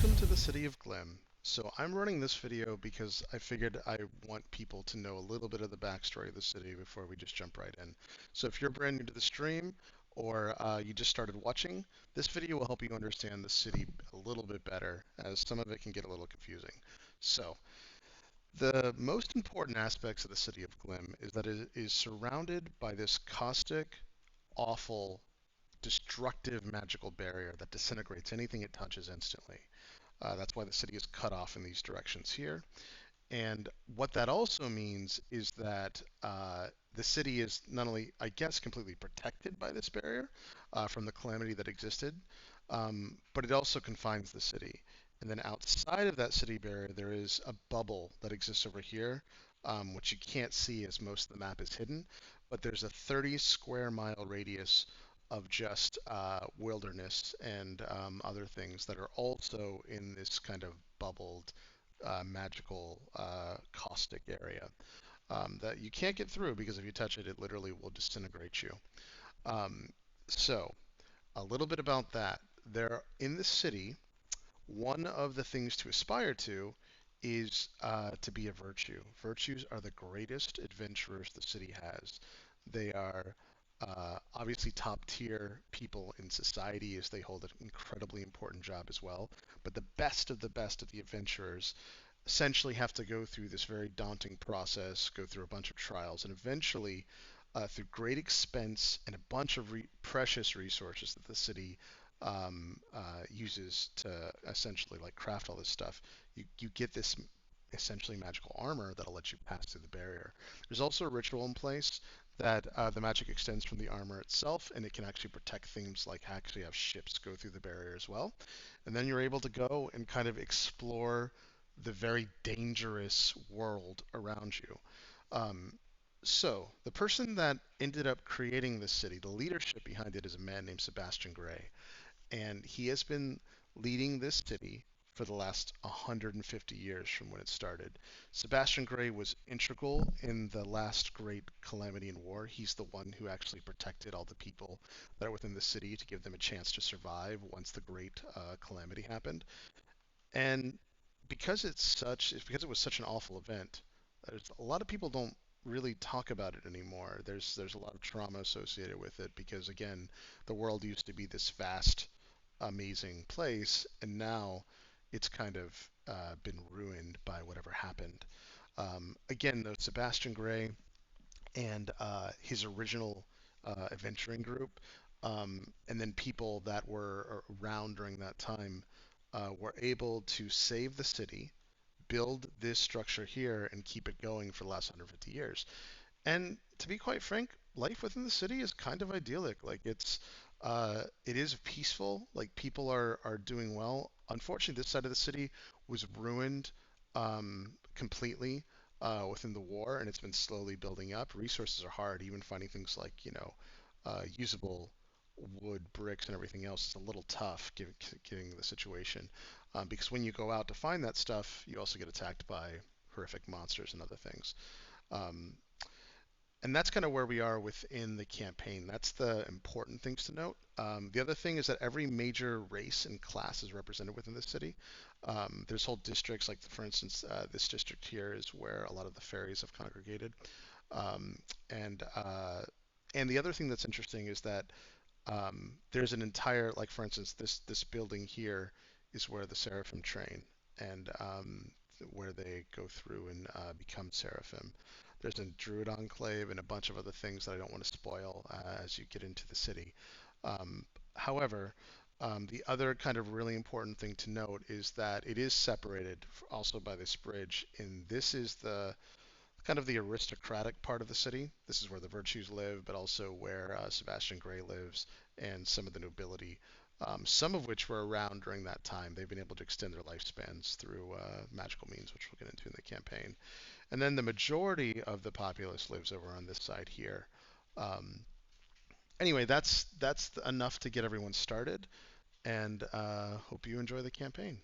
Welcome to the city of Glim. So I'm running this video because I figured I want people to know a little bit of the backstory of the city before we just jump right in. So if you're brand new to the stream or you just started watching, this video will help you understand the city a little bit better, as some of it can get a little confusing. So the most important aspects of the city of Glim is that it is surrounded by this caustic, awful, destructive magical barrier that disintegrates anything it touches instantly. That's why the city is cut off in these directions here. And what that also means is that the city is not only, I guess, completely protected by this barrier from the calamity that existed, but it also confines the city. And then outside of that city barrier, there is a bubble that exists over here, which you can't see as most of the map is hidden. But there's a 30 square mile radius of just wilderness and other things that are also in this kind of bubbled, magical, caustic area that you can't get through because if you touch it, it literally will disintegrate you. Um, so, a little bit about that. There, in the city, one of the things to aspire to is to be a virtue. Virtues are the greatest adventurers the city has. They are obviously top tier people in society as they hold an incredibly important job as well. But the best of the adventurers essentially have to go through this very daunting process, go through a bunch of trials, and eventually, through great expense and a bunch of precious resources that the city uses to essentially like craft all this stuff, you get this essentially magical armor that'll let you pass through the barrier. There's also a ritual in place that the magic extends from the armor itself, and it can actually protect things like actually have ships go through the barrier as well. And then you're able to go and kind of explore the very dangerous world around you. Um, so, the person that ended up creating this city, the leadership behind it, is a man named Sebastian Gray. And he has been leading this city for the last 150 years from when it started. Sebastian Gray was integral in the last great calamity and war. He's the one who actually protected all the people that are within the city to give them a chance to survive once the great calamity happened. And because it was such an awful event, there's a lot of people don't really talk about it anymore. There's a lot of trauma associated with it because again, the world used to be this vast, amazing place, and now it's kind of been ruined by whatever happened. Again, though, Sebastian Gray and his original adventuring group, and then people that were around during that time were able to save the city, build this structure here, and keep it going for the last 150 years. And to be quite frank, life within the city is kind of idyllic. Like it is peaceful. Like people are doing well. Unfortunately, this side of the city was ruined completely within the war, and it's been slowly building up. Resources are hard. Even finding things like usable wood, bricks, and everything else is a little tough given the situation. Because when you go out to find that stuff, you also get attacked by horrific monsters and other things. Um, and that's kind of where we are within the campaign. That's the important things to note. The other thing is that every major race and class is represented within the city. There's whole districts, like for instance, this district here is where a lot of the fairies have congregated. Um, and and the other thing that's interesting is that there's an entire, like for instance, this building here is where the seraphim train, and where they go through and become seraphim. There's a druid enclave and a bunch of other things that I don't want to spoil as you get into the city. However, the other kind of really important thing to note is that it is separated also by this bridge, and this is the kind of the aristocratic part of the city. This is where the virtues live, but also where Sebastian Gray lives and some of the nobility, some of which were around during that time. They've been able to extend their lifespans through magical means, which we'll get into in the campaign. And then the majority of the populace lives over on this side here. Um, anyway, that's enough to get everyone started, and hope you enjoy the campaign.